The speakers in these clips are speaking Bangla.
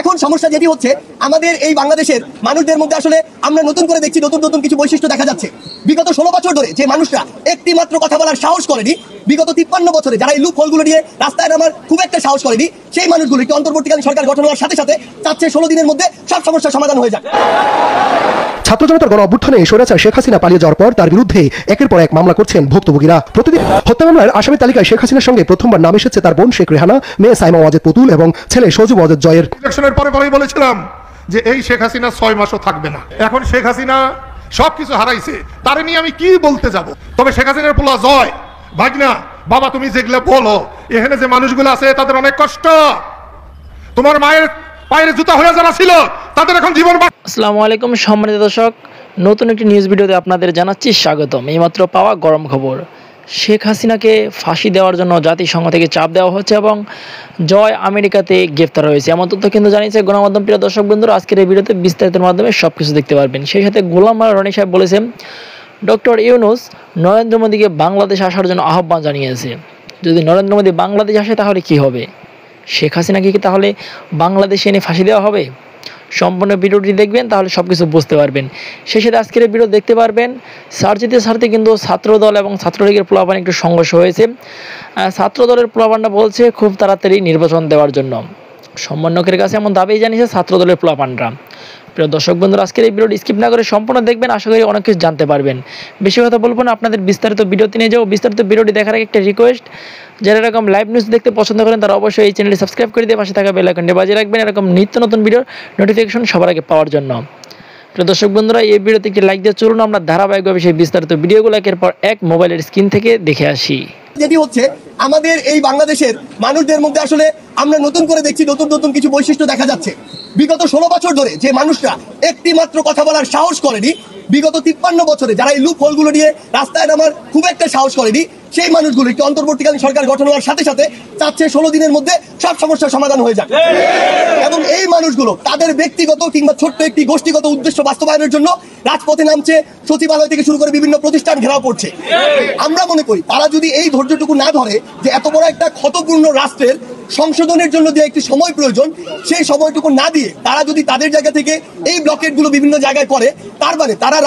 এখন সমস্যা যেটি হচ্ছে আমাদের এই বাংলাদেশের মানুষদের মধ্যে আসলে আমরা নতুন করে দেখছি নতুন নতুন কিছু বৈশিষ্ট্য দেখা যাচ্ছে। বিগত 16 বছর ধরে যে মানুষরা একটি মাত্র কথা বলার সাহস করেনি, বিগত 53 বছরে যারা এই লুপ হোলগুলো নিয়ে রাস্তায় নামার খুব একটা সাহস করেনি, সেই মানুষগুলো একটি অন্তর্বর্তীকালীন সরকার গঠন হওয়ার সাথে সাথে চাচ্ছে 16 দিনের মধ্যে সব সমস্যার সমাধান হয়ে যাক। ছাত্র জনতার গণ অভ্যুত্থানে স্বৈরাচার শেখ হাসিনা পালিয়ে যাওয়ার পর তার বিরুদ্ধে একের পর এক মামলা করছেন ভুক্তভোগীরা। প্রতিদিন হত্যা মামলার আসামি তালিকায় শেখ হাসিনার সঙ্গে প্রথমবার নাম এসেছে তার বোন শেখ রেহানা, মেয়ে সাইমা ওয়াজেদ পুতুল এবং ছেলে সজীব ওয়াজেদ জয়ের। ইলেকশনের পরেই বলেছিলাম যে এই শেখ হাসিনা 6 মাসও থাকবে না। এখন শেখ হাসিনা সবকিছু হারাইছে, তারে নিয়ে আমি কি বলতে যাব? তবে শেখ হাসিনার পোলা জয়, ভাগনা বাবা তুমি যেগুলো বলো, এখানে যে মানুষগুলো আছে তাদের অনেক কষ্ট। তোমার মায়ের পায়ের জুতা হয়ে যারা ছিল তাদের এখন জীবন। আসসালামু আলাইকুম সম্মানিত দর্শক, নতুন একটি নিউজ ভিডিওতে আপনাদের জানাচ্ছি স্বাগতম। এইমাত্র পাওয়া গরম খবর, শেখ হাসিনাকে ফাঁসি দেওয়ার জন্য জাতিসংঘ থেকে চাপ দেওয়া হচ্ছে এবং জয় আমেরিকাতে গ্রেফতার হয়েছে, এমন তথ্য কিন্তু জানিয়েছে গণমাধ্যম। প্রিয় দর্শক বন্ধুরা, আজকের এই ভিডিওতে বিস্তারিতের মাধ্যমে সবকিছু দেখতে পারবেন। সেই সাথে গোলাম মাওলা রনি সাহেব বলেছেন ডক্টর ইউনূস নরেন্দ্র মোদীকে বাংলাদেশ আসার জন্য আহ্বান জানিয়েছে। যদি নরেন্দ্র মোদী বাংলাদেশ আসে তাহলে কি হবে? শেখ হাসিনাকে কি তাহলে বাংলাদেশে এনে ফাঁসি দেওয়া হবে? সম্পূর্ণ ভিডিওটি দেখবেন, তাহলে সব কিছু বুঝতে পারবেন। সেই সাথে আজকের ভিডিও দেখতে পারবেন সার্চিতে কিন্তু ছাত্রদল এবং ছাত্রলীগের প্লাবান একটু সংঘর্ষ হয়েছে। ছাত্রদলের প্লাবানরা বলছে খুব তাড়াতাড়ি নির্বাচন দেওয়ার জন্য সমন্বয়কের কাছে এমন দাবি জানিয়েছে ছাত্রদলের প্লাবানরা। প্রিয় দর্শক বন্ধুরা, আজকের এই ভিডিওটি স্কিপ না করে সম্পূর্ণ দেখবেন, আশা করি অনেক কিছু জানতে পারবেন। বেশি কথা বলবো না, আপনাদের বিস্তারিত ভিডিওতে নিয়ে যাবো। বিস্তারিত ভিডিওটি দেখার আগে একটা রিকোয়েস্ট, যারা এরকম লাইভ নিউজ দেখতে পছন্দ করেন তারা অবশ্যই এই চ্যানেলটি সাবস্ক্রাইব করে দিয়ে পাশে থাকা বেল আইকনটি বাজিয়ে রাখবেন এরকম নিত্য নতুন ভিডিওর নোটিফিকেশন সবার আগে পাওয়ার জন্য। প্রিয় দর্শক বন্ধুরা, এই ভিডিওতে একটি লাইক দিয়ে চলুন আমরা ধারাবাহিকভাবে সেই বিস্তারিত ভিডিওগুলো একের পর এক মোবাইলের স্ক্রিন থেকে দেখে আসি। যেটি হচ্ছে আমাদের এই বাংলাদেশের মানুষদের মধ্যে আসলে আমরা নতুন করে দেখছি নতুন নতুন কিছু বৈশিষ্ট্য দেখা যাচ্ছে। বিগত 16 বছর ধরে যে মানুষরা একটি মাত্র কথা বলার সাহস করেনি, বিগত 53 বছরে যারা এই লুপ হোলগুলো নিয়ে রাস্তায় নামার খুব একটা সাহস করেনি, সেই মানুষগুলো একটি অন্তর্বর্তীকালীন সরকার গঠন হওয়ার সাথে সাথে চাচ্ছে 16 দিনের মধ্যে সব সমস্যার সমাধান হয়ে যাক। এবং এই মানুষগুলো তাদের ব্যক্তিগত কিংবা ছোট্ট একটি গোষ্ঠীগত উদ্দেশ্য বাস্তবায়নের জন্য রাজপথে নামছে, সচিবালয় থেকে শুরু করে বিভিন্ন প্রতিষ্ঠান ঘেরাও করছে। আমরা মনে করি তারা যদি এই ধৈর্যটুকু না ধরে যে এত বড় একটা ক্ষতপূর্ণ রাষ্ট্রের সংশোধনের জন্য যে একটি সময় প্রয়োজন, সেই সময়টুকু না দিয়ে তারা যদি তাদের জায়গা থেকে এই ব্লকেটগুলো বিভিন্ন জায়গায় করে, তার মানে তারা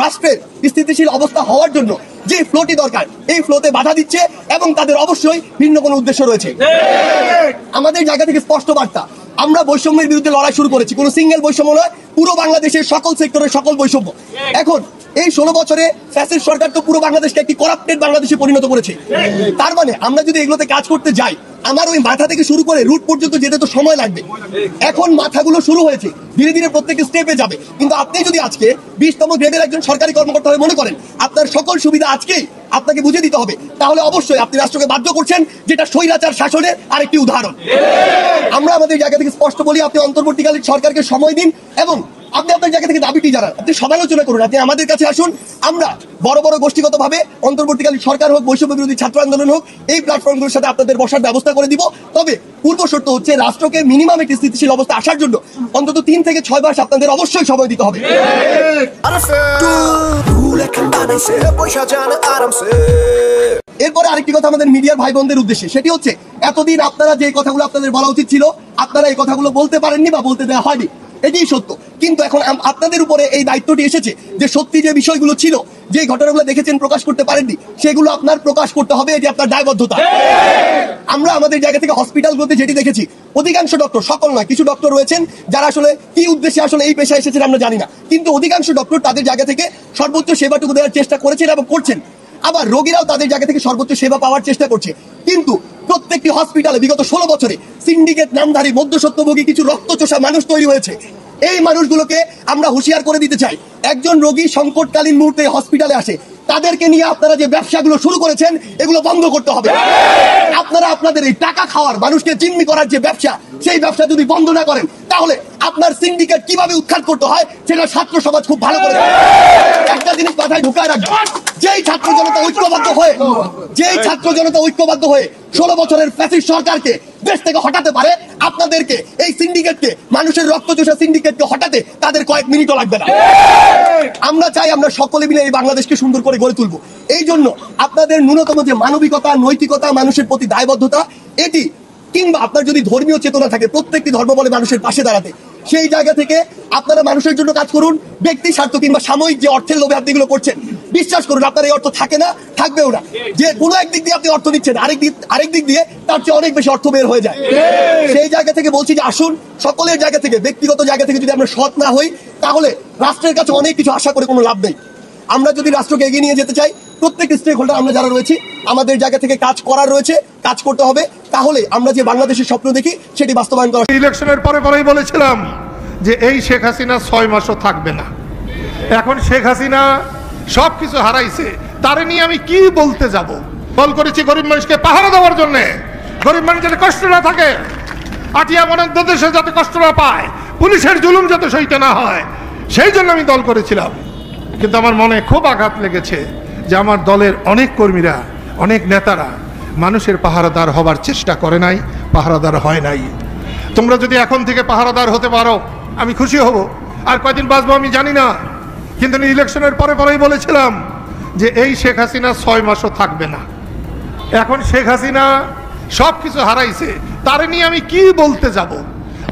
রাষ্ট্রের স্থিতিশীল অবস্থা হওয়ার জন্য যে ফ্লোটি দরকার এই ফ্লোতে বাধা দিচ্ছে এবং তাদের অবশ্যই ভিন্ন কোনো উদ্দেশ্য রয়েছে। আমাদের জায়গা থেকে স্পষ্ট বার্তা, আমরা বৈষম্যের বিরুদ্ধে লড়াই শুরু করেছি। কোনো সিঙ্গেল বৈষম্য নয়, পুরো বাংলাদেশের সকল সেক্টরের সকল বৈষম্য। এখন এই 16 বছরে ফ্যাসিস্ট সরকার তো পুরো বাংলাদেশকে একটি করাপ্টেড বাংলাদেশে পরিণত করেছে। তার মানে আমরা যদি এগুলোতে কাজ করতে যাই, আমার ওই মাথা থেকে শুরু করে রুট পর্যন্ত যেতে তো সময় লাগবে। এখন মাথাগুলো শুরু হয়েছে, ধীরে ধীরে প্রত্যেক স্টেপে যাবে। কিন্তু আপনি যদি আজকে 20তম গ্রেডের একজন সরকারি কর্মকর্তা হয়ে মনে করেন আপনার সকল সুবিধা আজকেই আপনাকে বুঝে দিতে হবে, তাহলে অবশ্যই আপনি রাষ্ট্রকে বাধ্য করছেন, যেটা স্বৈরাচার শাসনের আরেকটি উদাহরণ। আমরা আমাদের জায়গা থেকে স্পষ্ট বলি, আপনি অন্তর্বর্তীকালীন সরকারকে সময় দিন এবং আপনি আপনার জায়গা থেকে দাবিটি জানান, আপনি সমালোচনা করুন, আপনি আমাদের কাছে আসুন। আমরা বড় বড় গোষ্ঠীগতভাবে অন্তর্বর্তীকালীন সরকার হোক, বৈষম্য বিরোধী ছাত্র আন্দোলন হোক, এই প্ল্যাটফর্মগুলোর সাথে আপনাদের বসার ব্যবস্থা করে দিব। তবে পূর্ব শর্ত হচ্ছে রাষ্ট্রকে মিনিমাম একটি স্থিতিশীল অবস্থা আসার জন্য অন্তত 3 থেকে 6 মাস আপনাদের অবশ্যই সময় দিতে হবে। এরপরে আরেকটি কথা আমাদের মিডিয়ার ভাই বোনদের উদ্দেশ্যে, সেটি হচ্ছে এতদিন আপনারা যে কথাগুলো আপনাদের বলা উচিত ছিল আপনারা এই কথাগুলো বলতে পারেননি বা বলতে দেওয়া হয়নি, এটাই সত্য। কিন্তু এখন আপনাদের উপরে এই দায়িত্বটি এসেছে যে সত্যি যে বিষয়গুলো ছিল, যে ঘটনাগুলো দেখেছেন প্রকাশ করতে পারেননি, সেগুলো আপনার প্রকাশ করতে হবে, এটি আপনার দায়বদ্ধতা। আমরা আমাদের জায়গা থেকে হসপিটালগুলোতে যেটি দেখেছি, অধিকাংশ ডক্টর, সকল নয়, কিছু ডক্টর রয়েছেন যারা আসলে কি উদ্দেশ্যে আসলে এই পেশায় এসেছেন আমরা জানি না, কিন্তু অধিকাংশ ডক্টর তাদের জায়গা থেকে সর্বোচ্চ সেবাটুকু দেওয়ার চেষ্টা করেছেন এবং করছেন। আবার রোগীরাও তাদের জায়গা থেকে সর্বোচ্চ সেবা পাওয়ার চেষ্টা করছে। কিন্তু প্রত্যেকটি হসপিটালে বিগত 16 বছরে সিন্ডিকেট নামধারী মধ্যস্বত্বভোগী কিছু রক্তচোষা মানুষ তৈরি হয়েছে। এই মানুষগুলোকে আমরা হুঁশিয়ার করে দিতে চাই, একজন রোগী সংকটকালীন মুহূর্তে হসপিটালে আসে, তাদেরকে নিয়ে আপনারা যে ব্যবসাগুলো শুরু করেছেন এগুলো বন্ধ করতে হবে। আপনারা আপনাদের এই টাকা খাওয়ার, মানুষকে জিম্মি করার যে ব্যবসা, সেই ব্যবসা যদি বন্ধ না করেন তাহলে আপনার সিন্ডিকেট কিভাবে উৎখাত করতে হয় সেটা ছাত্র সমাজ খুব ভালো করে। একটা জিনিস মাথায় ঢুকায় রাখবেন, যেই ছাত্র জনতা ঐক্যবদ্ধ হয়ে 16 বছরের ফ্যাসিস্ট সরকারকে দেশ থেকে হটাতে পারে, আপনাদেরকে এই সিন্ডিকেটকে, মানুষের রক্তচোষা সিন্ডিকেটকে হটাতে তাদের কয়েক মিনিটও লাগবে না। আমরা চাই আমরা সকলে মিলে এই বাংলাদেশকে সুন্দর করে গড়ে তুলবো। এই জন্য আপনাদের ন্যূনতম যে মানবিকতা, নৈতিকতা, মানুষের প্রতি দায়বদ্ধতা, এটি কিংবা আপনার যদি ধর্মীয় চেতনা থাকে প্রত্যেকটি ধর্ম বলে মানুষের পাশে দাঁড়াতে, সেই জায়গা থেকে আপনারা মানুষের জন্য কাজ করুন। ব্যক্তি স্বার্থ কিংবা সাময়িক যে অর্থের লোভে আপনি এগুলো করছেন, বিশ্বাস করুন আপনার এই অর্থ থাকে না, থাকবেও না। যে কোনো একদিক দিয়ে আপনি অর্থ নিচ্ছেন, আরেক দিক দিয়ে তার চেয়ে অনেক বেশি অর্থ বের হয়ে যায়। সেই জায়গা থেকে বলছি যে আসুন, সকলের জায়গা থেকে, ব্যক্তিগত জায়গা থেকে যদি আমরা সৎ না হই, তাহলে রাষ্ট্রের কাছে অনেক কিছু আশা করে কোনো লাভ নেই। আমরা যদি রাষ্ট্রকে এগিয়ে নিয়ে যেতে চাই, প্রত্যেক স্টেক হোল্ডার আমরা যারা রয়েছি, আমাদের জায়গা থেকে কাজ করার রয়েছে, কাজ করতে হবে। তাহলে আমরা যে বাংলাদেশের স্বপ্ন দেখি সেটি বাস্তবায়ন করা। ইলেকশনের পরেই বলেছিলাম যে এই শেখ হাসিনা 6 মাসও থাকবে না। এখন শেখ হাসিনা সবকিছু হারাইছে, তারে নিয়ে আমি কি বলতে যাব? বল করেছি গরিব মানুষকে পাহারা দেওয়ার জন্য, গরিব মানুষ যাতে কষ্ট না থাকে, আটিয়া বনের দেশে যাতে কষ্ট না পায়, পুলিশের জুলুম যাতে সইতে না হয়, সেই জন্য আমি দল করেছিলাম। কিন্তু আমার মনে খুব আঘাত লেগেছে যে আমার দলের অনেক কর্মীরা, অনেক নেতারা মানুষের পাহারাদার হবার চেষ্টা করে নাই, পাহারাদার হয় নাই। তোমরা যদি এখন থেকে পাহারাদার হতে পারো আমি খুশি হব। আর কয়দিন বাঁচবো আমি জানি না, কিন্তু ইলেকশনের পরেই বলেছিলাম যে এই শেখ হাসিনা 6 মাসও থাকবে না। এখন শেখ হাসিনা সবকিছু হারাইছে, তারে নিয়ে আমি কি বলতে যাব?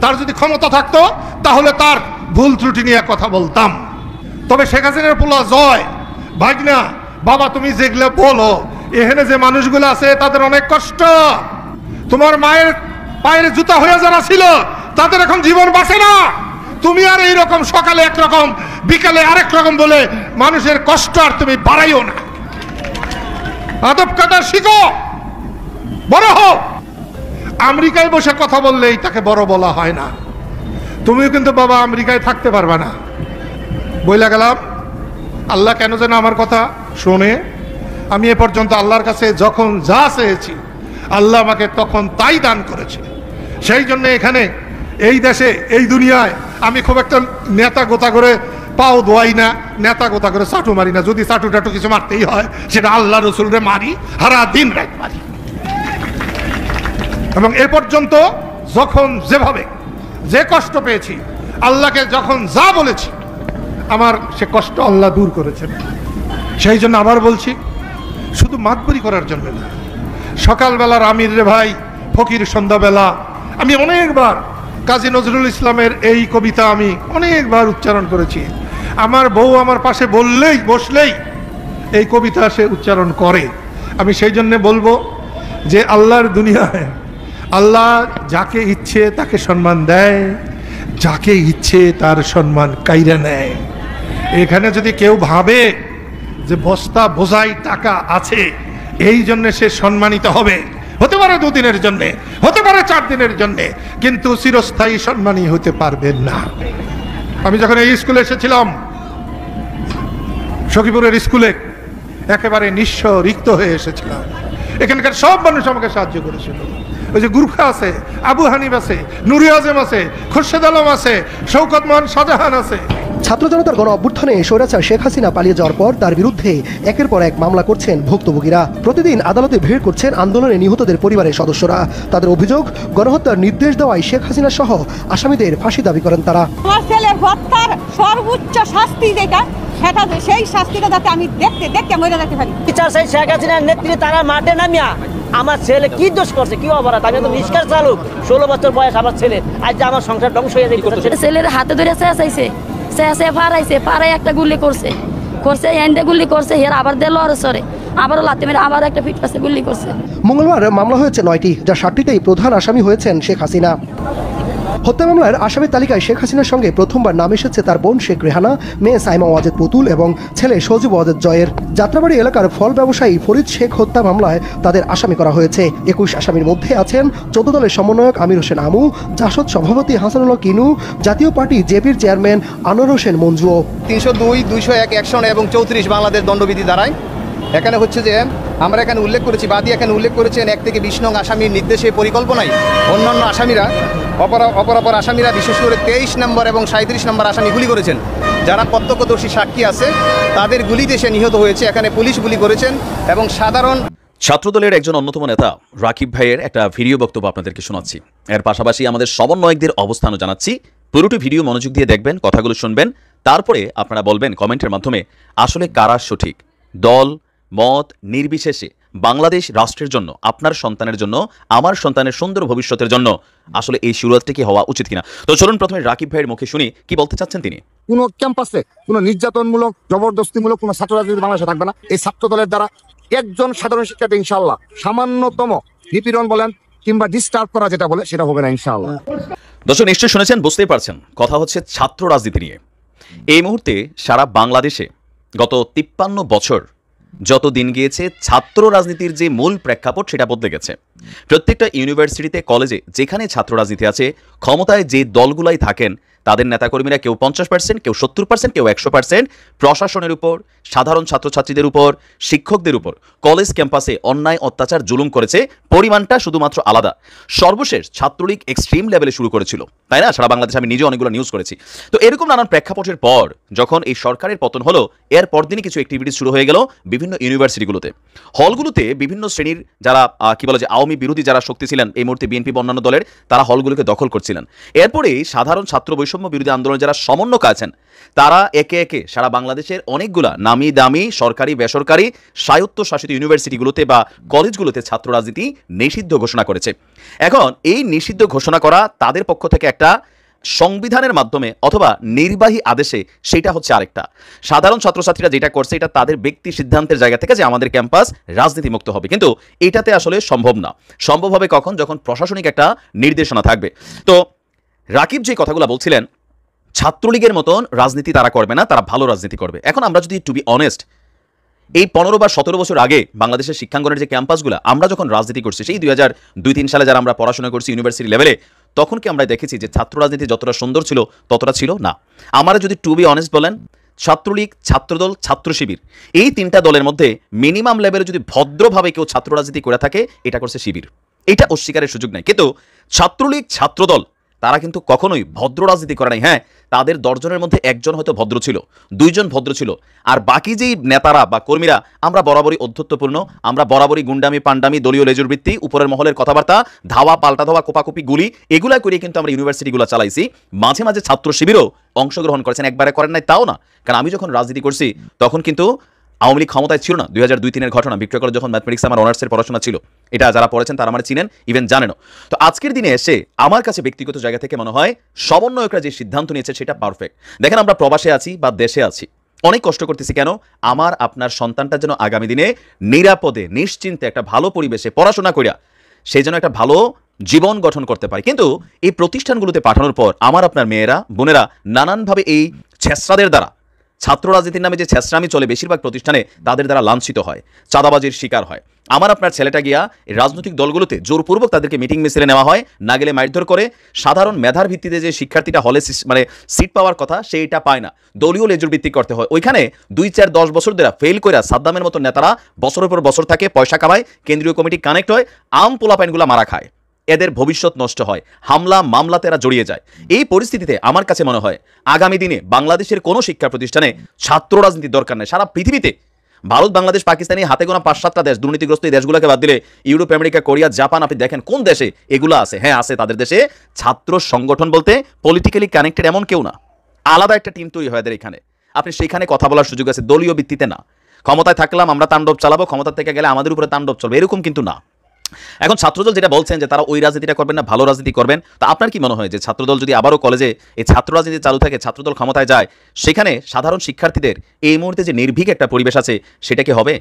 তার যদি ক্ষমতা থাকতো তাহলে তার ভুল ত্রুটি নিয়ে কথা বলতাম। তবে শেখ হাসিনার পোলা জয়, ভাগনা, বাবা তুমি যেগুলো বলো, এখানে যে মানুষগুলো আছে তাদের অনেক কষ্ট। তোমার মায়ের পায়ের জুতা হয়ে যারা ছিল তাদের এখন জীবন বাঁচে না। তুমি আর এইরকম সকালে একরকম বিকালে আরেক রকম বলে মানুষের কষ্ট আর তুমি বাড়াইও না। আদব কাটা শিখো, বড় হও। আমেরিকায় বসে কথা বললেই তাকে বড় বলা হয় না। তুমিও কিন্তু বাবা আমেরিকায় থাকতে পারবা না। বইলা গেলাম, আল্লাহ কেন যেন আমার কথা শোনে। আমি এ পর্যন্ত আল্লাহর কাছে যখন যা চেয়েছি আল্লাহ আমাকে তখন তাই দান করেছে। সেই জন্য এখানে এই দেশে এই দুনিয়ায় আমি খুব একটা নেতা গোতা করে পাও দোয়াই না, নেতা গোতা করে চাটু মারি না। যদি চাটু টাটু কিছু মারতেই হয় সেটা আল্লাহ রসুলরে মারি, সারা দিন রাত মারি। এবং এ পর্যন্ত যখন যেভাবে যে কষ্ট পেয়েছি, আল্লাহকে যখন যা বলেছি, আমার সে কষ্ট আল্লাহ দূর করেছেন। সেই জন্য আবার বলছি, শুধু মাতবরি করার জন্য না। সকালবেলার আমির রে ভাই ফকির সন্ধ্যাবেলা, আমি অনেকবার কাজী নজরুল ইসলামের এই কবিতা আমি অনেকবার উচ্চারণ করেছি। আমার বউ আমার পাশে বসলেই এই কবিতা সে উচ্চারণ করে। আমি সেই জন্য বলবো যে আল্লাহর দুনিয়ায় আল্লাহ যাকে ইচ্ছে তাকে সম্মান দেয়, যাকে ইচ্ছে তার সম্মান কাইরা নেয়। এখানে যদি কেউ ভাবে যে বস্তা বোঝাই টাকা আছে এই জন্য সে সম্মানিত হবে, হতে পারে 2 দিনের জন্য, হতে পারে 4 দিনের জন্য, কিন্তু চিরস্থায়ী সম্মানী হতে পারবেন না। আমি যখন এই স্কুলে এসেছিলাম, সখীপুরের স্কুলে, একেবারে নিঃস্ব রিক্ত হয়ে এসেছিলাম। এখানকার সব মানুষ আমাকে সাহায্য করেছিল। ওই যে গুরখা আছে, আবু হানিফ আছে, নুরি আজম আছে, খুরশেদ আলম আছে, শওকত মোহন শাহজাহান আছে। ছাত্র জনতার গণ অভ্যুত্থানে স্বৈরাচার শেখ হাসিনা পালিয়ে যাওয়ার পর তার বিরুদ্ধে একের পর এক মামলা করছেন ভুক্তভোগীরা। প্রতিদিন আদালতে ভিড় করছেন আন্দোলনে নিহতদের পরিবারের সদস্যরা। তাদের অভিযোগ, গণহত্যার নির্দেশ দেওয়ায় শেখ হাসিনা সহ আসামিদের ফাঁসি দাবি করেন তারা। আমার ছেলের হত্যার সর্বোচ্চ শাস্তি যেটা, সেটা সেই শাস্তিটা যাতে আমি দেখতে মরে যেতে পারি। বিচার চাই শেখ হাসিনার নেতৃত্বে। তারা মাঠে নামিয়া আমার ছেলে কি দোষ করছে, কি অপরাধ? আমি তো রিস্কার চালক, 16 বছর বয়স আমার ছেলে, আজ আমার সংসার ধ্বংস হয়ে যায়। ছেলের হাতে ধরে চেঁচাইছে, চেঁচে ফারাইছে, ফারাই একটা গুলি করছে, এন্ডে গুলি করছে, হের আবার দিল আর সরে, আবারও লাথি মেরে আবার একটা ফিট পাশে গুলি করছে। মঙ্গলবার মামলা হয়েছে 9টি, যার 7টিতেই প্রধান আসামি হয়েছেন শেখ হাসিনা। হত্যা মামলার আসামির তালিকায় শেখ হাসিনার সঙ্গে প্রথমবার নাম এসেছে তার বোন শেখ রেহানা, মেয়ে সাইমা ওয়াজেদ পুতুল এবং ছেলে সজীব ওয়াজেদ জয়ের। যাত্রাবাড়ি এলাকার ফল ব্যবসায়ী ফরিদ শেখ হত্যা মামলায় তাদের আসামি করা হয়েছে। 21 আসামির মধ্যে আছেন 14 দলের সমন্বয়ক আমির হোসেন আমু, জাসদ সভাপতি হাসানুল্লাহ কিনু, জাতীয় পার্টি জেপির চেয়ারম্যান আনোয়ার হোসেন মঞ্জুও। 302, 201 অ্যাকশন এবং 34 বাংলাদেশ দণ্ডবিধি দ্বারায় এখানে হচ্ছে যে আমরা এখানে উল্লেখ করেছি, বাদী এখানে উল্লেখ করেছেন 1 থেকে 20 নং আসামির নির্দেশে পরিকল্পনায় অন্যান্য আসামিরা অপর আসামিরা বিশেষ করে 23 নম্বর এবং 37 নম্বর আসামি গুলি করেছেন। যারা প্রত্যক্ষদর্শী সাক্ষী আছে তাদের গুলিতে সে নিহত হয়েছে। এখানে পুলিশ গুলি করেছেন এবং সাধারণ ছাত্রদলের একজন অন্যতম নেতা রাকিব ভাইয়ের একটা ভিডিও বক্তব্য আপনাদেরকে শোনাচ্ছি। এর পাশাপাশি আমাদের সমন্বয়কদের অবস্থানও জানাচ্ছি। পুরোটি ভিডিও মনোযোগ দিয়ে দেখবেন, কথাগুলো শুনবেন, তারপরে আপনারা বলবেন কমেন্টের মাধ্যমে আসলে কারা সঠিক। দল মত নির্বিশেষে বাংলাদেশ রাষ্ট্রের জন্য, আপনার সন্তানের জন্য, আমার সন্তানের সুন্দর ভবিষ্যতের জন্য আসলে এই শুরুয়াতটা কি হওয়া উচিত কিনা? তো চলুন প্রথমে রাকিব ভাইয়ের মুখে শুনি কি বলতে চাচ্ছেন তিনি। কোন ক্যাম্পাসে কোন নির্যাতনমূলক জবরদস্তিমূলক কোন ছাত্র রাজনীতি বাংলাদেশে থাকবে না। এই ছাত্র দলের দ্বারা একজন সাধারণ শিক্ষার্থী ইনশাআল্লাহ সামান্যতম নিপীড়ন বলেন কিংবা ডিস্টার্ব করা যেটা বলে সেটা হবে না ইনশাআল্লাহ। দর্শক নিশ্চয়ই শুনেছেন, বুঝতেই পারছেন, কথা হচ্ছে ছাত্র রাজনীতি নিয়ে। এই মুহূর্তে সারা বাংলাদেশে গত 53 বছর যত দিন গিয়েছে ছাত্র রাজনীতির যে মূল প্রেক্ষাপট সেটা বদলে গেছে। প্রত্যেকটা ইউনিভার্সিটিতে, কলেজে যেখানে ছাত্র রাজনীতি আছে, ক্ষমতায় যে দলগুলাই থাকেন তাদের নেতাকর্মীরা কেউ 50%, কেউ 70%, কেউ 100% প্রশাসনের উপর, সাধারণ ছাত্রছাত্রীদের উপর, শিক্ষকদের উপর কলেজ ক্যাম্পাসে অন্যায় অত্যাচার জুলুম করেছে। পরিমাণটা শুধুমাত্র আলাদা। সর্বশেষ ছাত্রলীগ এক্সট্রিম লেভেলে শুরু করেছিল, তাই না? সারা বাংলাদেশে আমি নিজে অনেকগুলো নিউজ করেছি। তো এরকম নানান প্রেক্ষাপটের পর যখন এই সরকারের পতন হলো, এর পরদিনই কিছু অ্যাক্টিভিটিস শুরু হয়ে গেল বিভিন্ন ইউনিভার্সিটিগুলোতে। হলগুলোতে বিভিন্ন শ্রেণীর যারা কি বলে যে আওয়ামী বিরোধী যারা শক্তি ছিলেন, এই মুহূর্তে বিএনপি বা অন্যান্য দলের, তারা হলগুলোকে দখল করছিলেন। এরপরে সাধারণ ছাত্র বৈষম্য বিরোধী আন্দোলন যারা সমন্বয়ক আছেন, তারা একে একে সারা বাংলাদেশের অনেকগুলা নামি দামি সরকারি বেসরকারি স্বায়ত্তশাসিত ইউনিভার্সিটিগুলোতে বা কলেজগুলোতে ছাত্র রাজনীতি নিষিদ্ধ ঘোষণা করেছে। এখন এই নিষিদ্ধ ঘোষণা করা তাদের পক্ষ থেকে একটা সংবিধানের মাধ্যমে অথবা নির্বাহী আদেশে, সেটা হচ্ছে আরেকটা। সাধারণ ছাত্রছাত্রীরা যেটা করছে এটা তাদের ব্যক্তি সিদ্ধান্তের জায়গা থেকে যে আমাদের ক্যাম্পাস রাজনীতিমুক্ত হবে, কিন্তু এটাতে আসলে সম্ভব না। সম্ভব হবে কখন? যখন প্রশাসনিক একটা নির্দেশনা থাকবে। তো রাকিব যে কথাগুলো বলছিলেন, ছাত্রলীগের মতন রাজনীতি তারা করবে না, তারা ভালো রাজনীতি করবে। এখন আমরা যদি টু বি অনেস্ট, এই 15 বা 17 বছর আগে বাংলাদেশের শিক্ষাঙ্গনের যে ক্যাম্পাসগুলো আমরা যখন রাজনীতি করছি, সেই 2002-3 সালে যারা আমরা পড়াশোনা করছি ইউনিভার্সিটি লেভেলে, তখন কি আমরা দেখেছি যে ছাত্র রাজনীতি যতটা সুন্দর ছিল ততটা ছিল না। আমরা যদি টু বি অনেস্ট বলেন, ছাত্রলীগ, ছাত্রদল, ছাত্র শিবির, এই তিনটা দলের মধ্যে মিনিমাম লেভেলে যদি ভদ্রভাবে কেউ ছাত্র রাজনীতি করে থাকে, এটা করছে শিবির। এটা অস্বীকারের সুযোগ নাই। কিন্তু ছাত্রলীগ, ছাত্রদল তারা কিন্তু কখনোই ভদ্র রাজনীতি করে নাই। হ্যাঁ, তাদের 10 জনের মধ্যে একজন হয়তো ভদ্র ছিল, 2 জন ভদ্র ছিল, আর বাকি যেই নেতারা বা কর্মীরা আমরা বরাবরই অধ্যত্বপূর্ণ, আমরা বরাবরই গুন্ডামি, পান্ডামি, দলীয় লেজুরবৃত্তি, উপরের মহলের কথাবার্তা, ধাওয়া পাল্টা ধাওয়া, কোপাকুপি, গুলি, এগুলা করিয়ে কিন্তু আমরা ইউনিভার্সিটিগুলো চালাইছি। মাঝে মাঝে ছাত্র শিবিরও অংশগ্রহণ করেছেন, একবারে করেন নাই তাও না। কারণ আমি যখন রাজনীতি করছি তখন কিন্তু আওয়ামী লীগ ক্ষমতায় ছিল না। 2002-3 ঘটনা, ভিক্টোরিয়া কলেজে যখন ম্যাথমেটিক্স আমার অনার্সের পড়াশোনা ছিল, এটা যারা পড়েছেন তারা আমার চিনেন, ইভেন জানেনও। তো আজকের দিনে এসে আমার কাছে ব্যক্তিগত জায়গা থেকে মনে হয় সমন্বয়করা যে সিদ্ধান্ত নিয়েছে সেটা পারফেক্ট। দেখেন, আমরা প্রবাসে আছি বা দেশে আছি, অনেক কষ্ট করতেছি কেন? আমার আপনার সন্তানটা যেন আগামী দিনে নিরাপদে নিশ্চিন্তে একটা ভালো পরিবেশে পড়াশোনা করিয়া সেই জন্য একটা ভালো জীবন গঠন করতে পারে। কিন্তু এই প্রতিষ্ঠানগুলোতে পাঠানোর পর আমার আপনার মেয়েরা, বোনেরা নানানভাবে এই ছেসরাদের দ্বারা, ছাত্র রাজনীতির নামে যে ছেসরামি চলে বেশিরভাগ প্রতিষ্ঠানে, তাদের দ্বারা লাঞ্ছিত হয়, চাঁদাবাজির শিকার হয়। আমার আপনার ছেলেটা গিয়া রাজনৈতিক দলগুলোতে জোরপূর্বক তাদেরকে মিটিং মিছিলে নেওয়া হয়, না গেলে মারধর করে। সাধারণ মেধার ভিত্তিতে যে শিক্ষার্থীটা হলে মানে সিট পাওয়ার কথা সেইটা পায় না, দলীয় লেজুর ভিত্তি করতে হয়। ওইখানে 2, 4, 10 বছর ধরে ফেল করে সাদ্দামের মতো নেতারা বছরের পর বছর থাকে, পয়সা কামায়, কেন্দ্রীয় কমিটি কানেক্ট হয়, আম পোলাপাইনগুলো মারা খায়, এদের ভবিষ্যৎ নষ্ট হয়, হামলা মামলাতে এরা জড়িয়ে যায়। এই পরিস্থিতিতে আমার কাছে মনে হয় আগামী দিনে বাংলাদেশের কোনো শিক্ষা প্রতিষ্ঠানে ছাত্র রাজনীতির দরকার নেই। সারা পৃথিবীতে ভারত, বাংলাদেশ, পাকিস্তানি হাতে গোনা 5-7টা দেশ, দুর্নীতিগ্রস্ত এই দেশগুলোকে বাদ দিলে ইউরোপ, আমেরিকা, কোরিয়া, জাপান, আপনি দেখেন কোন দেশে এগুলো আছে? হ্যাঁ আছে, তাদের দেশে ছাত্র সংগঠন বলতে পলিটিক্যালি কানেক্টেড এমন কেউ না, আলাদা একটা টিম তৈরি হয় এদের এখানে। আপনি সেখানে কথা বলার সুযোগ আছে, দলীয় ভিত্তিতে না। ক্ষমতায় থাকলাম আমরা তাণ্ডব চালাবো, ক্ষমতা থেকে গেলে আমাদের উপরে তাণ্ডব চলবে, এরকম কিন্তু না। এখন ছাত্রদল যেটা বলছেন যে তারা ওই রাজনীতিটা করবেন না, ভালো রাজনীতি করবেন, তো আপনার কি মনে হয় যে ছাত্রদল যদি আবারও কলেজে এই ছাত্র রাজনীতি চালু থাকে, ছাত্রদল ক্ষমতায় যায়, সেখানে সাধারণ শিক্ষার্থীদের এই মুহূর্তে যে নির্ভীক একটা পরিবেশ আছে সেটা কি হবে?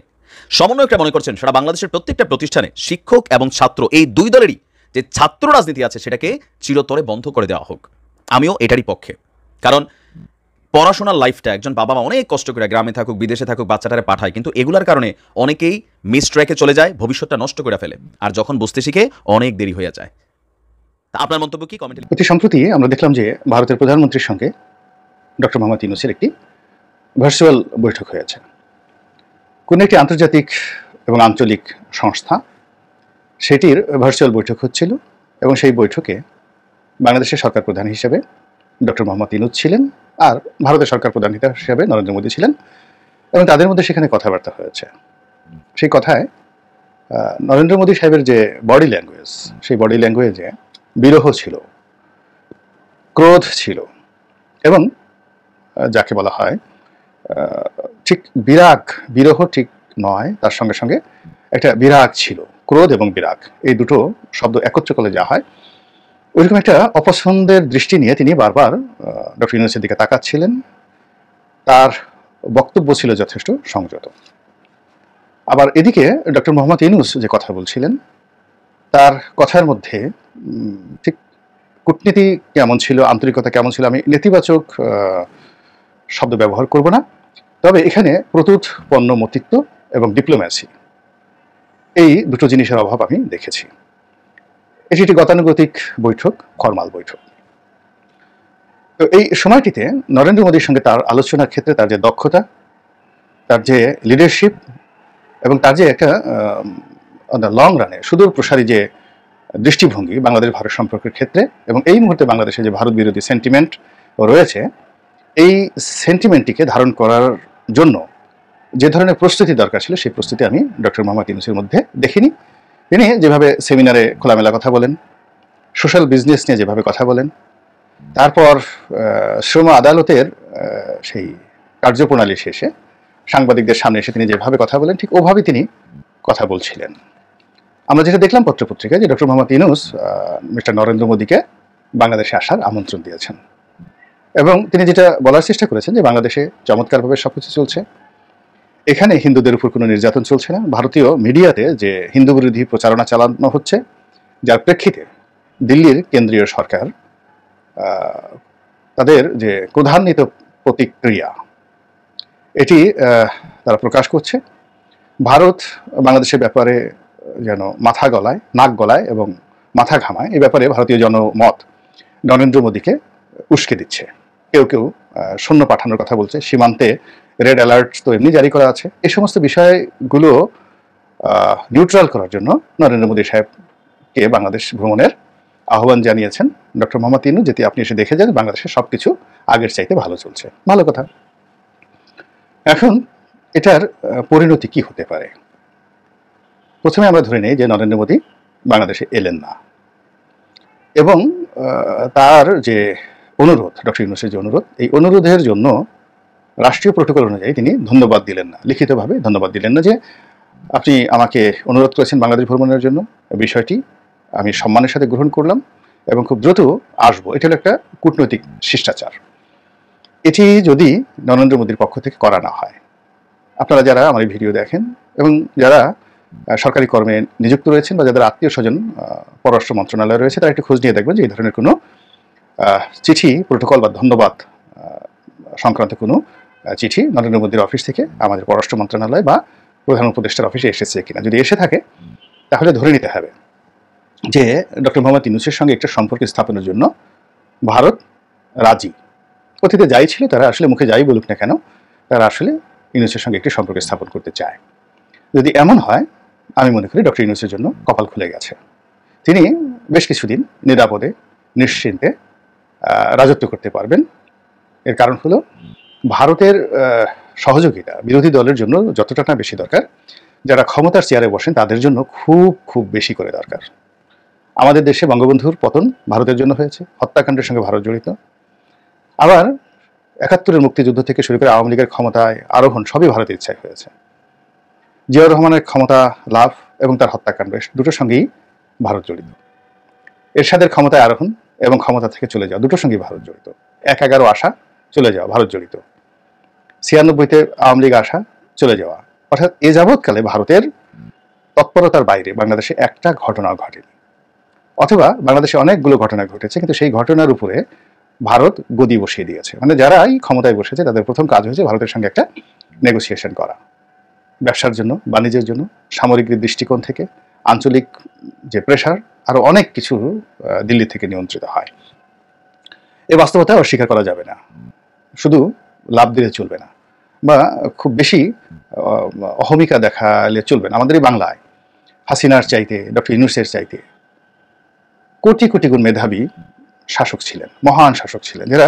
সমন্বয়করা মনে করছেন সারা বাংলাদেশের প্রত্যেকটা প্রতিষ্ঠানে শিক্ষক এবং ছাত্র এই দুই দলেরই যে ছাত্র রাজনীতি আছে সেটাকে চিরতরে বন্ধ করে দেওয়া হোক। আমিও এটারই পক্ষে। কারণ পড়াশোনার লাইফটা একজন বাবা মা অনেক কষ্ট করে গ্রামে থাকুক, বিদেশে থাকুক, বাচ্চাটারে পাঠায়, কিন্তু এগুলার কারণে অনেকেই মিস ট্র্যাকে চলে যায়, ভবিষ্যৎটা নষ্ট করে ফেলে, আর যখন বুঝতে শিখে অনেক দেরি হয়ে যায়। আপনার মন্তব্য কি? কমেন্টে। অতি সম্প্রতি আমরা দেখলাম যে ভারতের প্রধানমন্ত্রীর সঙ্গে ডক্টর মোহাম্মদ ইউনূসের একটি ভার্চুয়াল বৈঠক হয়েছে। কোন একটি আন্তর্জাতিক এবং আঞ্চলিক সংস্থা সেটির ভার্চুয়াল বৈঠক হচ্ছিল, এবং সেই বৈঠকে বাংলাদেশের সরকার প্রধান হিসেবে ডক্টর মোহাম্মদ ইউনূস ছিলেন, আর ভারতের সরকার প্রধান হিসেবে নরেন্দ্র মোদী ছিলেন, এবং তাদের মধ্যে সেখানে কথাবার্তা হয়েছে। সেই কথায় নরেন্দ্র মোদী সাহেবের যে বডি ল্যাঙ্গুয়েজ, সেই বডি ল্যাঙ্গুয়েজে বিরহ ছিল, ক্রোধ ছিল, এবং যাকে বলা হয় ঠিক বিরাগ, বিরহ ঠিক নয়, তার সঙ্গে সঙ্গে একটা বিরাগ ছিল, ক্রোধ এবং বিরাগ এই দুটো শব্দ একত্র করলে যা হয়, ওইরকম একটা অপছন্দের দৃষ্টি নিয়ে তিনি বারবার ডক্টর ইউনূসের দিকে তাকাচ্ছিলেন। তার বক্তব্য ছিল যথেষ্ট সংযত। আবার এদিকে ডক্টর মোহাম্মদ ইউনূস যে কথা বলছিলেন, তার কথার মধ্যে ঠিক কূটনীতি কেমন ছিল, আন্তরিকতা কেমন ছিল, আমি নেতিবাচক শব্দ ব্যবহার করব না, তবে এখানে প্রত্যুত পণ্যমতিত্ব এবং ডিপ্লোম্যাসি এই দুটো জিনিসের অভাব আমি দেখেছি। এটি একটি গতানুগতিক বৈঠক, ফরমাল বৈঠক। তো এই সময়টিতে নরেন্দ্র মোদীর সঙ্গে তার আলোচনার ক্ষেত্রে তার যে দক্ষতা, তার যে লিডারশিপ এবং তার যে একটা লং রানে সুদূর প্রসারী যে দৃষ্টিভঙ্গি বাংলাদেশ ভারত সম্পর্কের ক্ষেত্রে, এবং এই মুহূর্তে বাংলাদেশে যে ভারত বিরোধী সেন্টিমেন্ট রয়েছে, এই সেন্টিমেন্টটিকে ধারণ করার জন্য যে ধরনের প্রস্তুতি দরকার ছিল, সেই প্রস্তুতি আমি ডক্টর মোহাম্মদ ইউনূসের মধ্যে দেখিনি। তিনি যেভাবে সেমিনারে খোলামেলা কথা বলেন, সোশ্যাল বিজনেস নিয়ে যেভাবে কথা বলেন, তারপর শ্রম আদালতের সেই কার্যপ্রণালী শেষে সাংবাদিকদের সামনে এসে তিনি যেভাবে কথা বলেন, ঠিক ওভাবেই তিনি কথা বলছিলেন। আমরা যেটা দেখলাম পত্রপত্রিকায় যে ডক্টর মোহাম্মদ ইউনূস মিস্টার নরেন্দ্র মোদীকে বাংলাদেশে আসার আমন্ত্রণ দিয়েছেন, এবং তিনি যেটা বলার চেষ্টা করেছেন যে বাংলাদেশে চমৎকারভাবে সবকিছু চলছে, এখানে হিন্দুদের উপর কোনো নির্যাতন চলছে না। ভারতীয় মিডিয়াতে যে হিন্দু বিরোধী প্রচারণা চালানো হচ্ছে, যার প্রেক্ষিতে দিল্লির কেন্দ্রীয় সরকার তাদের যে ক্রোধান্বিত প্রতিক্রিয়া এটি তারা প্রকাশ করছে। ভারত বাংলাদেশের ব্যাপারে যেন মাথা গলায়, নাক গলায় এবং মাথা ঘামায়, এই ব্যাপারে ভারতীয় জনমত নরেন্দ্র মোদীকে উস্কে দিচ্ছে। কেউ কেউ সৈন্য পাঠানোর কথা বলছে, সীমান্তে রেড অ্যালার্ট তো এমনি জারি করা আছে। এই সমস্ত বিষয়গুলো নিউট্রাল করার জন্য নরেন্দ্র মোদী সাহেবকে বাংলাদেশ ভ্রমণের আহ্বান জানিয়েছেন ডক্টর মোহাম্মদ ইউনূস, যেটি আপনি এসে দেখে যান বাংলাদেশে সবকিছু আগের চাইতে ভালো চলছে। ভালো কথা। এখন এটার পরিণতি কি হতে পারে? প্রথমে আমরা ধরে নিই যে নরেন্দ্র মোদী বাংলাদেশে এলেন না, এবং তার যে অনুরোধ, ডক্টর ইউনূসের যে অনুরোধ, এই অনুরোধের জন্য রাষ্ট্রীয় প্রোটোকল অনুযায়ী তিনি ধন্যবাদ দিলেন না, লিখিতভাবে ধন্যবাদ দিলেন না যে আপনি আমাকে অনুরোধ করেছেন বাংলাদেশ ভ্রমণের জন্য, বিষয়টি আমি সম্মানের সাথে গ্রহণ করলাম এবং খুব দ্রুত আসবো। এটা হলো একটা কূটনৈতিক শিষ্টাচার। এটি যদি নরেন্দ্র মোদীর পক্ষ থেকে করা না হয়, আপনারা যারা আমার এই ভিডিও দেখেন এবং যারা সরকারি কর্মে নিযুক্ত রয়েছেন বা যাদের আত্মীয় স্বজন পররাষ্ট্র মন্ত্রণালয়ে রয়েছে, তারা একটু খোঁজ নিয়ে দেখবেন যে এই ধরনের কোনো চিঠি, প্রোটোকল বা ধন্যবাদ সংক্রান্ত কোনো চিঠি নরেন্দ্র মোদীর অফিস থেকে আমাদের পররাষ্ট্র মন্ত্রণালয় বা প্রধান উপদেষ্টার অফিসে এসেছে কিনা। যদি এসে থাকে তাহলে ধরে নিতে হবে যে ডক্টর মোহাম্মদ ইউনূসের সঙ্গে একটা সম্পর্ক স্থাপনের জন্য ভারত রাজি। অতীতে যাই ছিল, তারা আসলে মুখে যাই বলুক না কেন, তারা আসলে ইউনূসের সঙ্গে একটি সম্পর্ক স্থাপন করতে চায়। যদি এমন হয়, আমি মনে করি ডক্টর ইউনূসের জন্য কপাল খুলে গেছে। তিনি বেশ কিছুদিন নিরাপদে নিশ্চিন্তে রাজত্ব করতে পারবেন। এর কারণ হলো ভারতের সহযোগিতা বিরোধী দলের জন্য যতটা না বেশি দরকার, যারা ক্ষমতার চেয়ারে বসেন তাদের জন্য খুব খুব বেশি করে দরকার। আমাদের দেশে বঙ্গবন্ধুর পতন ভারতের জন্য হয়েছে, হত্যাকাণ্ডের সঙ্গে ভারত জড়িত। আবার ৭১-এর মুক্তিযুদ্ধ থেকে শুরু করে আওয়ামী লীগের ক্ষমতায় আরোহণ সবই ভারতের ইচ্ছায় হয়েছে। জিয়াউর রহমানের ক্ষমতা লাভ এবং তার হত্যাকাণ্ড দুটোর সঙ্গেই ভারত জড়িত। এরশাদের ক্ষমতায় আরোহণ এবং ক্ষমতা থেকে চলে যাওয়া দুটোর সঙ্গেই ভারত জড়িত। ১/১১ আসা, চলে যাওয়া, ভারত জড়িত। ৯৬-তে আওয়ামী লীগ আসা, চলে যাওয়া। অর্থাৎ এ যাবৎকালে ভারতের তৎপরতার বাইরে বাংলাদেশে একটা ঘটনা ঘটেনি, অথবা বাংলাদেশে অনেকগুলো ঘটনা ঘটেছে, কিন্তু সেই ঘটনার উপরে ভারত গদি বসিয়ে দিয়েছে। মানে যারাই ক্ষমতায় বসেছে তাদের প্রথম কাজ হয়েছে ভারতের সঙ্গে একটা নেগোসিয়েশন করা, ব্যবসার জন্য, বাণিজ্যের জন্য, সামরিক দৃষ্টিকোণ থেকে, আঞ্চলিক যে প্রেশার, আরো অনেক কিছু দিল্লি থেকে নিয়ন্ত্রিত হয়। এই বাস্তবতা অস্বীকার করা যাবে না। শুধু লাভ দিলে চলবে না, বা খুব বেশি অহমিকা দেখালে চলবে না। আমাদের এই বাংলায় হাসিনার চাইতে, ডক্টর ইউনূসের চাইতে কোটি কোটি গুণ মেধাবী শাসক ছিলেন, মহান শাসক ছিলেন, যারা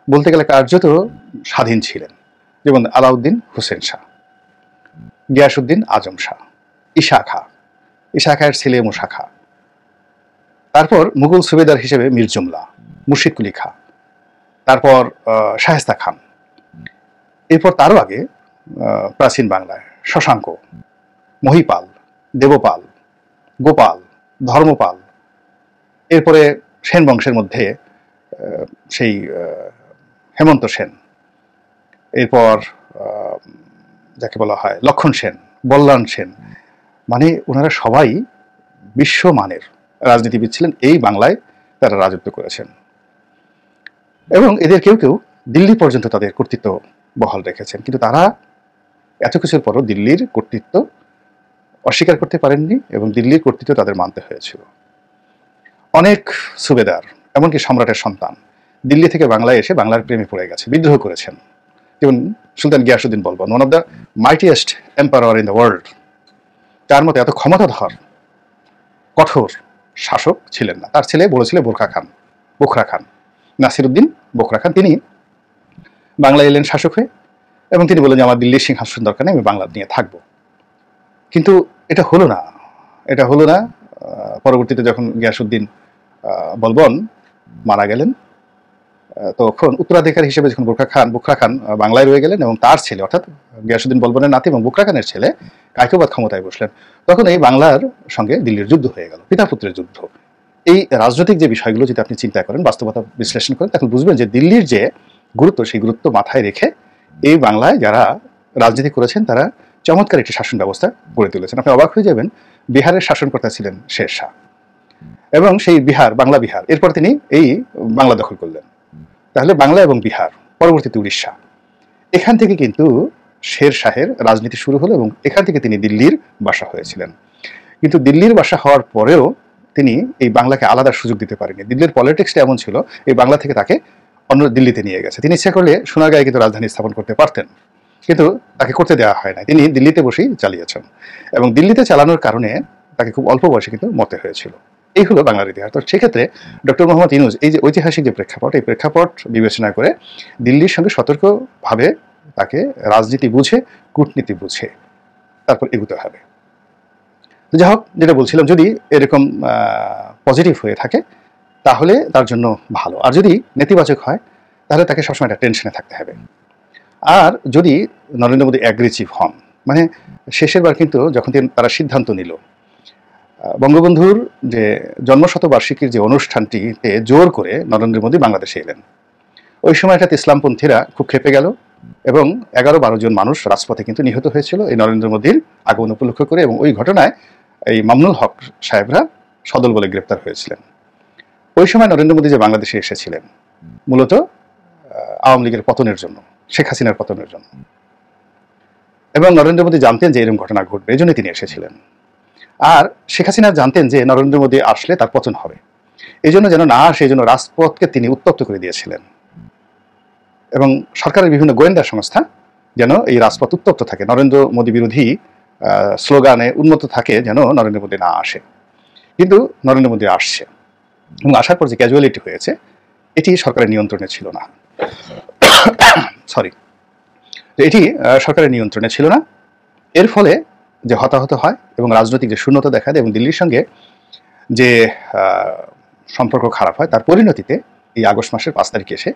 বলতে গেলে কার্যত স্বাধীন ছিলেন। যেমন আলাউদ্দিন হোসেন শাহ, গিয়াসউদ্দিন আজম শাহ, ঈশা খাঁ, ঈশা খাঁয়ের ছেলে মুসা খাঁ, তারপর মুঘল সুবেদার হিসেবে মীর জুমলা, মুর্শিদ কুলি খাঁ, তারপর শায়েস্তা খান, এরপর তারও আগে প্রাচীন বাংলায় শশাঙ্ক, মহিপাল, দেবপাল, গোপাল, ধর্মপাল, এরপরে সেন বংশের মধ্যে সেই হেমন্ত সেন, এরপর যাকে বলা হয় লক্ষণ সেন, বল্লান সেন, মানে ওনারা সবাই বিশ্বমানের রাজনীতিবিদ ছিলেন। এই বাংলায় তারা রাজত্ব করেছেন এবং এদের কেউ কেউ দিল্লি পর্যন্ত তাদের কর্তৃত্ব বহাল রেখেছেন। কিন্তু তারা এত কিছুর পরও দিল্লির কর্তৃত্ব অস্বীকার করতে পারেননি এবং দিল্লির কর্তৃত্ব তাদের মানতে হয়েছিল। অনেক সুবেদার, এমনকি সম্রাটের সন্তান দিল্লি থেকে বাংলায় এসে বাংলার প্রেমে পড়ে গেছে, বিদ্রোহ করেছেন। যেমন Sultan Ghiyasuddin Balban, one of the mightiest empire in the world, তার মতো এত ক্ষমতাধর কঠোর শাসক ছিলেন না। তার ছেলে বড় ছিল বোখরা খান, নাসিরউদ্দিন বোখরা খান। তিনি বাংলায় এলেন শাসক হয়ে এবং তিনি বললেন যে আমার দিল্লির সিংহাসন দরকার নেই, আমি বাংলা নিয়ে থাকবো। কিন্তু এটা হলো না। পরবর্তীতে যখন গিয়াসউদ্দিন বলবন মারা গেলেন, তখন উত্তরাধিকারী হিসেবে যখন বুখরা খান বাংলায় রয়ে গেলেন এবং তার ছেলে অর্থাৎ গিয়াসউদ্দিন বলবনের নাতি এবং বুখরা খানের ছেলে কায়কোবাদ ক্ষমতায় বসলেন, তখন এই বাংলার সঙ্গে দিল্লির যুদ্ধ হয়ে গেল, পিতা পুত্রের যুদ্ধ। এই রাজনৈতিক যে বিষয়গুলো যদি আপনি চিন্তা করেন, বাস্তবতা বিশ্লেষণ করেন, তখন বুঝবেন যে দিল্লির যে গুরুত্ব, সেই গুরুত্ব মাথায় রেখে এই বাংলায় যারা রাজনীতি করেছেন তারা চমৎকার একটি শাসন ব্যবস্থা গড়ে তুলেছেন। আপনি অবাক হয়ে যাবেন, বিহারের শাসনকর্তা ছিলেন শের শাহ এবং সেই বাংলা বিহার, এরপর তিনি এই বাংলা দখল করলেন। তাহলে বাংলা এবং বিহার, পরবর্তীতে উড়িষ্যা, এখান থেকে কিন্তু শের শাহের রাজনীতি শুরু হলো এবং এখান থেকে তিনি দিল্লির বাসা হয়েছিলেন। কিন্তু দিল্লির বাসা হওয়ার পরেও তিনি এই বাংলাকে আলাদা সুযোগ দিতে পারেনি। দিল্লির পলিটিক্সটা এমন ছিল, এই বাংলা থেকে তাকে অন্য দিল্লিতে নিয়ে গেছে। তিনি ইচ্ছা করলে সোনারগাঁয়ে কিন্তু রাজধানী স্থাপন করতে পারতেন, কিন্তু তাকে করতে দেওয়া হয় না। তিনি দিল্লিতে বসেই চালিয়েছেন এবং দিল্লিতে চালানোর কারণে তাকে খুব অল্প বয়সে কিন্তু মরতে হয়েছিল। এই হলো বাংলার ইতিহাস। তো সেক্ষেত্রে ডক্টর মোহাম্মদ ইউনূস এই যে ঐতিহাসিক যে প্রেক্ষাপট, এই প্রেক্ষাপট বিবেচনা করে দিল্লির সঙ্গে সতর্কভাবে তাকে রাজনীতি বুঝে, কূটনীতি বুঝে তারপর এগুতে হবে। তো যাই হোক, যেটা বলছিলাম, যদি এরকম পজিটিভ হয়ে থাকে তাহলে তার জন্য ভালো, আর যদি নেতিবাচক হয় তাহলে তাকে সবসময় একটা টেনশনে থাকতে হবে। আর যদি নরেন্দ্র মোদী অ্যাগ্রেসিভ হন, মানে শেষের বার কিন্তু যখন তারা সিদ্ধান্ত নিল বঙ্গবন্ধুর যে জন্মশতবার্ষিকীর যে অনুষ্ঠানটিতে জোর করে নরেন্দ্র মোদী বাংলাদেশে এলেন, ওই সময়টাতে ইসলামপন্থীরা খুব ক্ষেপে গেল এবং 11-12 জন মানুষ রাজপথে কিন্তু নিহত হয়েছিল এই নরেন্দ্র মোদীর আগমন উপলক্ষ করে। এবং ওই ঘটনায় এই মামুনুল হক সাহেবরা সদল বলে গ্রেপ্তার হয়েছিলেন। ওই সময় নরেন্দ্র মোদী যে বাংলাদেশে এসেছিলেন মূলত আওয়ামী লীগের পতনের জন্য, শেখ হাসিনার পতনের জন্য, এবং নরেন্দ্র মোদী জানতেন যে এরকম ঘটনা ঘটবে, এই জন্য তিনি এসেছিলেন। আর শেখ হাসিনা জানতেন যে নরেন্দ্র মোদী আসলে তার পতন হবে, এই জন্য যেন না আসে, এই জন্য রাজপথকে তিনি উত্তপ্ত করে দিয়েছিলেন এবং সরকারের বিভিন্ন গোয়েন্দা সংস্থা যেন এই রাজপথ উত্তপ্ত থাকে, নরেন্দ্র মোদী বিরোধী স্লোগানে উন্নত থাকে, যেন নরেন্দ্র মোদী না আসে। কিন্তু নরেন্দ্র মোদী আসছে এবং আসার পর যে ক্যাজুয়ালিটি হয়েছে এটি সরকারের নিয়ন্ত্রণে ছিল না। এটি সরকারের নিয়ন্ত্রণে ছিল না। এর ফলে যে হতাহত হয় এবং রাজনৈতিক যে শূন্যতা দেখা দেয় এবং দিল্লির সঙ্গে যে সম্পর্ক খারাপ হয়, তার পরিণতিতে এই আগস্ট মাসের 5 তারিখে এসে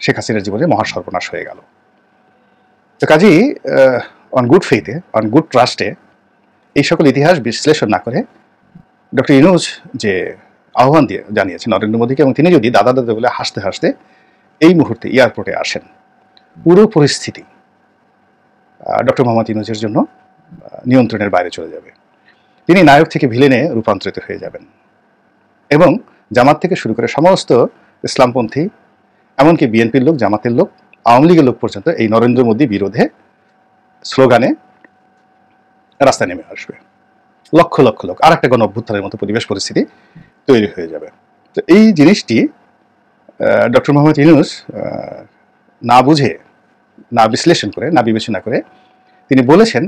শেখ হাসিনার জীবনে মহা সর্বনাশ হয়ে গেল। তো কাজেই অন গুড ফেইথে, অন গুড ট্রাস্টে এই সকল ইতিহাস বিশ্লেষণ না করে ডক্টর ইউনূস যে আহ্বান জানিয়েছেন নরেন্দ্র মোদীকে, এবং তিনি যদি দাদা দাদা বলে হাসতে হাসতে এই মুহূর্তে এয়ারপোর্টে আসেন, পুরো পরিস্থিতি ডক্টর মোহাম্মদ ইউনূসের জন্য নিয়ন্ত্রণের বাইরে চলে যাবে। তিনি নায়ক থেকে ভিলেনে রূপান্তরিত হয়ে যাবেন এবং জামাত থেকে শুরু করে সমস্ত ইসলামপন্থী, এমনকি বিএনপির লোক, জামাতের লোক, আওয়ামী লীগের লোক পর্যন্ত এই নরেন্দ্র মোদী বিরোধে স্লোগানে রাস্তায় নেমে আসবে। লক্ষ লক্ষ লোক, আর একটা গণ অভ্যুত্থানের মতো পরিবেশ পরিস্থিতি তৈরি হয়ে যাবে। তো এই জিনিসটি ডক্টর মোহাম্মদ ইউনূস না বুঝে, না বিশ্লেষণ করে, না বিবেচনা করে তিনি বলেছেন,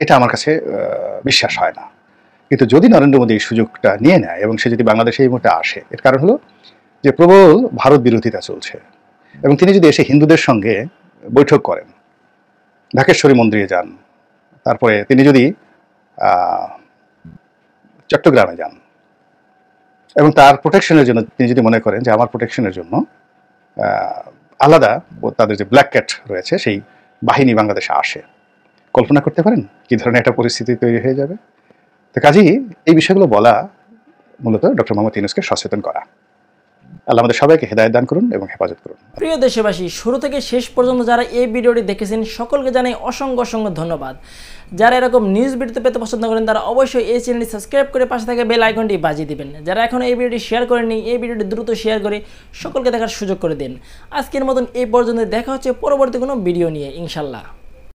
এটা আমার কাছে বিশ্বাস হয় না। কিন্তু যদি নরেন্দ্র মোদী এই সুযোগটা নিয়ে নেয় এবং সে যদি বাংলাদেশে এই মুহূর্তে আসে, এর কারণ হলো যে প্রবল ভারত বিরোধিতা চলছে এবং তিনি যদি এসে হিন্দুদের সঙ্গে বৈঠক করেন, ঢাকেশ্বরী মন্দিরে যান, তারপরে তিনি যদি চট্টগ্রামে যান এবং তার প্রোটেকশনের জন্য তিনি যদি মনে করেন যে আমার প্রোটেকশনের জন্য আলাদা তাদের যে ব্ল্যাক ক্যাট রয়েছে সেই বাহিনী বাংলাদেশে আসে, কল্পনা করতে পারেন কি ধরনের একটা পরিস্থিতি তৈরি হয়ে যাবে। তো কাজেই এই বিষয়গুলো বলা মূলত ডক্টর মোহাম্মদ ইউনূসকে সচেতন করা। আল্লাহ আমাদের সবাইকে হেদায়েত দান করুন এবং হেফাজত করুন। প্রিয় দেশবাসী, শুরু থেকে শেষ পর্যন্ত যারা এই ভিডিওটি দেখেছেন সকলকে জানাই অসংখ্য অসংখ্য ধন্যবাদ। যারা এরকম নিউজ ভিডিওতে পেতে পছন্দ করেন তারা অবশ্যই এই চ্যানেলটি সাবস্ক্রাইব করে পাশে থাকা বেল আইকনটি বাজিয়ে দিবেন। যারা এখনও এই ভিডিওটি শেয়ার করেননি, এই ভিডিওটি দ্রুত শেয়ার করে সকলকে দেখার সুযোগ করে দিন। আজকের মতন এই পর্যন্ত, দেখা হচ্ছে পরবর্তী কোনো ভিডিও নিয়ে ইনশাল্লাহ।